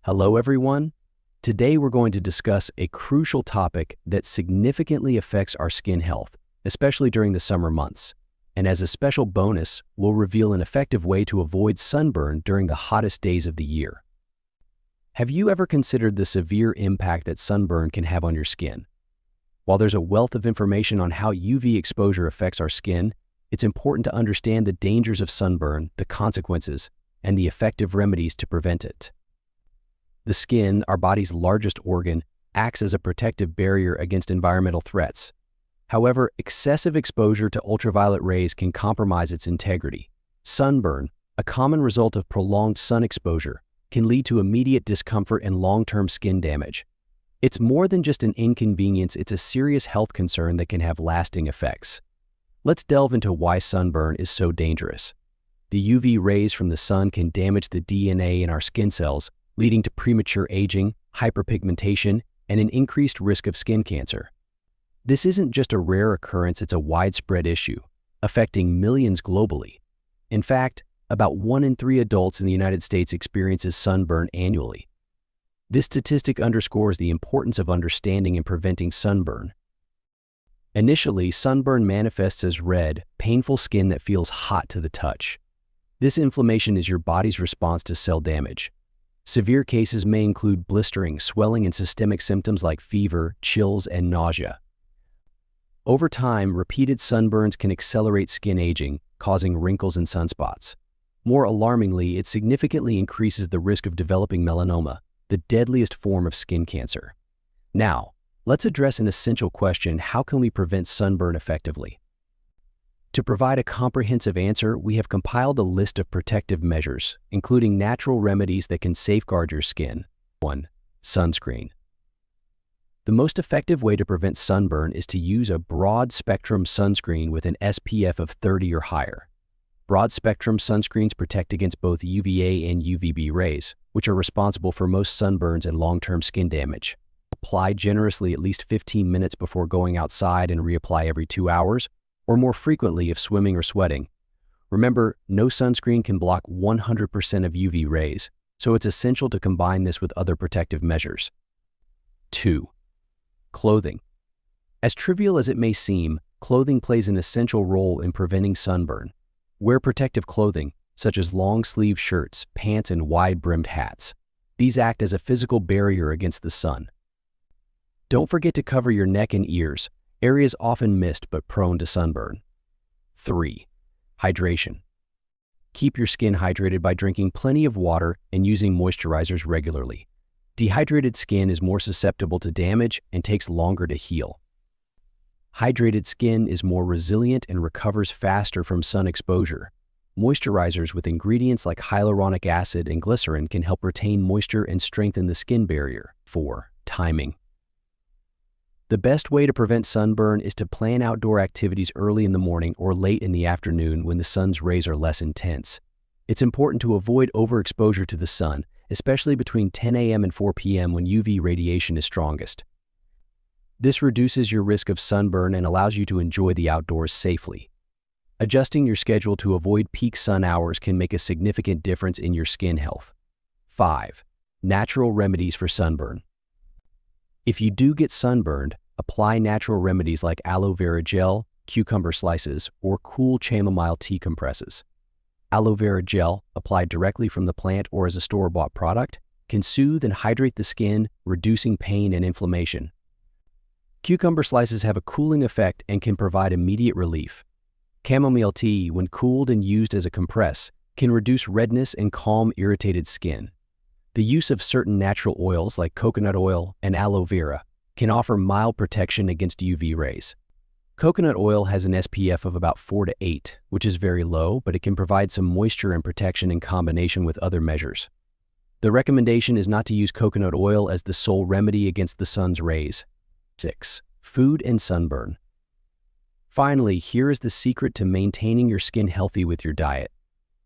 Hello everyone. Today we're going to discuss a crucial topic that significantly affects our skin health, especially during the summer months. And as a special bonus, we'll reveal an effective way to avoid sunburn during the hottest days of the year. Have you ever considered the severe impact that sunburn can have on your skin? While there's a wealth of information on how UV exposure affects our skin, it's important to understand the dangers of sunburn, the consequences, and the effective remedies to prevent it. The skin, our body's largest organ, acts as a protective barrier against environmental threats. However, excessive exposure to ultraviolet rays can compromise its integrity. Sunburn, a common result of prolonged sun exposure, can lead to immediate discomfort and long-term skin damage. It's more than just an inconvenience, it's a serious health concern that can have lasting effects. Let's delve into why sunburn is so dangerous. The UV rays from the sun can damage the DNA in our skin cells, leading to premature aging, hyperpigmentation, and an increased risk of skin cancer. This isn't just a rare occurrence, it's a widespread issue, affecting millions globally. In fact, about 1 in 3 adults in the United States experiences sunburn annually. This statistic underscores the importance of understanding and preventing sunburn. Initially, sunburn manifests as red, painful skin that feels hot to the touch. This inflammation is your body's response to cell damage. Severe cases may include blistering, swelling, and systemic symptoms like fever, chills, and nausea. Over time, repeated sunburns can accelerate skin aging, causing wrinkles and sunspots. More alarmingly, it significantly increases the risk of developing melanoma, the deadliest form of skin cancer. Now, let's address an essential question: how can we prevent sunburn effectively? To provide a comprehensive answer, we have compiled a list of protective measures, including natural remedies that can safeguard your skin. 1. Sunscreen. The most effective way to prevent sunburn is to use a broad-spectrum sunscreen with an SPF of 30 or higher. Broad-spectrum sunscreens protect against both UVA and UVB rays, which are responsible for most sunburns and long-term skin damage. Apply generously at least 15 minutes before going outside and reapply every 2 hours, or more frequently if swimming or sweating. Remember, no sunscreen can block 100% of UV rays, so it's essential to combine this with other protective measures. 2. Clothing. As trivial as it may seem, clothing plays an essential role in preventing sunburn. Wear protective clothing, such as long-sleeve shirts, pants, and wide-brimmed hats. These act as a physical barrier against the sun. Don't forget to cover your neck and ears, areas often missed but prone to sunburn. 3. Hydration. Keep your skin hydrated by drinking plenty of water and using moisturizers regularly. Dehydrated skin is more susceptible to damage and takes longer to heal. Hydrated skin is more resilient and recovers faster from sun exposure. Moisturizers with ingredients like hyaluronic acid and glycerin can help retain moisture and strengthen the skin barrier. 4. Timing. The best way to prevent sunburn is to plan outdoor activities early in the morning or late in the afternoon when the sun's rays are less intense. It's important to avoid overexposure to the sun, especially between 10 a.m. and 4 p.m. when UV radiation is strongest. This reduces your risk of sunburn and allows you to enjoy the outdoors safely. Adjusting your schedule to avoid peak sun hours can make a significant difference in your skin health. 5. Natural remedies for sunburn. If you do get sunburned, apply natural remedies like aloe vera gel, cucumber slices, or cool chamomile tea compresses. Aloe vera gel, applied directly from the plant or as a store-bought product, can soothe and hydrate the skin, reducing pain and inflammation. Cucumber slices have a cooling effect and can provide immediate relief. Chamomile tea, when cooled and used as a compress, can reduce redness and calm irritated skin. The use of certain natural oils like coconut oil and aloe vera can offer mild protection against UV rays. Coconut oil has an SPF of about 4 to 8, which is very low, but it can provide some moisture and protection in combination with other measures. The recommendation is not to use coconut oil as the sole remedy against the sun's rays. 6. Food and sunburn. Finally, here is the secret to maintaining your skin healthy with your diet.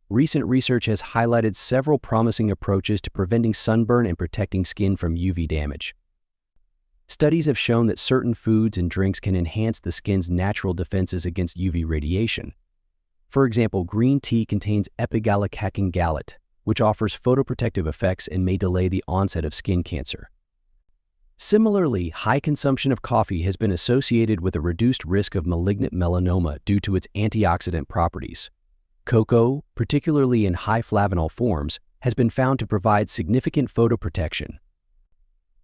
Recent research has highlighted several promising approaches to preventing sunburn and protecting skin from UV damage. Studies have shown that certain foods and drinks can enhance the skin's natural defenses against UV radiation. For example, green tea contains epigallocatechin gallate, which offers photoprotective effects and may delay the onset of skin cancer. Similarly, high consumption of coffee has been associated with a reduced risk of malignant melanoma due to its antioxidant properties. Cocoa, particularly in high flavanol forms, has been found to provide significant photoprotection.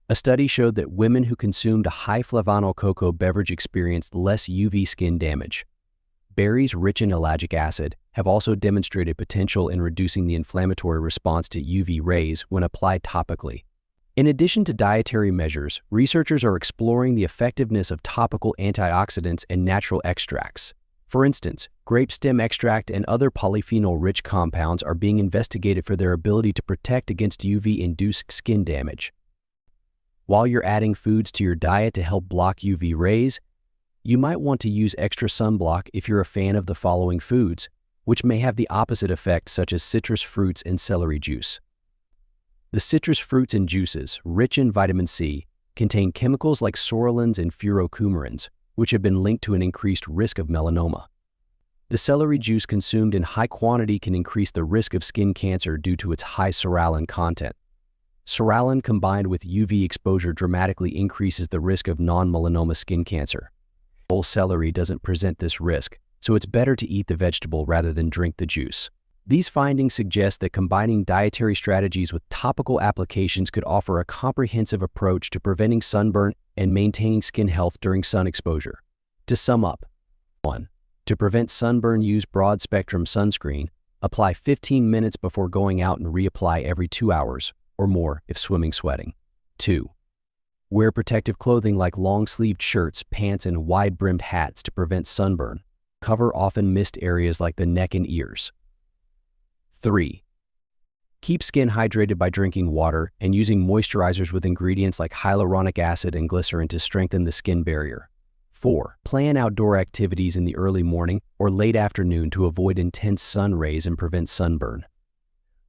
A study showed that women who consumed a high flavanol cocoa beverage experienced less UV skin damage. Berries rich in ellagic acid have also demonstrated potential in reducing the inflammatory response to UV rays when applied topically. In addition to dietary measures, researchers are exploring the effectiveness of topical antioxidants and natural extracts. For instance, grape stem extract and other polyphenol-rich compounds are being investigated for their ability to protect against UV-induced skin damage. While you're adding foods to your diet to help block UV rays, you might want to use extra sunblock if you're a fan of the following foods, which may have the opposite effect, such as citrus fruits and celery juice. The citrus fruits and juices, rich in vitamin C, contain chemicals like psoralins and furocoumarins, which have been linked to an increased risk of melanoma. The celery juice consumed in high quantity can increase the risk of skin cancer due to its high psoralen content. Psoralen combined with UV exposure dramatically increases the risk of non-melanoma skin cancer. Whole celery doesn't present this risk, so it's better to eat the vegetable rather than drink the juice. These findings suggest that combining dietary strategies with topical applications could offer a comprehensive approach to preventing sunburn and maintaining skin health during sun exposure. To sum up, 1. To prevent sunburn, use broad-spectrum sunscreen. Apply 15 minutes before going out and reapply every 2 hours or more if sweating. 2. Wear protective clothing like long-sleeved shirts, pants, and wide-brimmed hats to prevent sunburn. Cover often missed areas like the neck and ears. 3. Keep skin hydrated by drinking water and using moisturizers with ingredients like hyaluronic acid and glycerin to strengthen the skin barrier. 4. Plan outdoor activities in the early morning or late afternoon to avoid intense sun rays and prevent sunburn.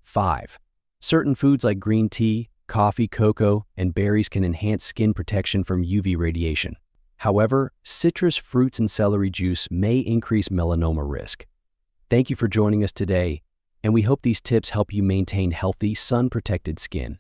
5. Certain foods like green tea, coffee, cocoa, and berries can enhance skin protection from UV radiation. However, citrus fruits and celery juice may increase melanoma risk. Thank you for joining us today, and we hope these tips help you maintain healthy, sun-protected skin.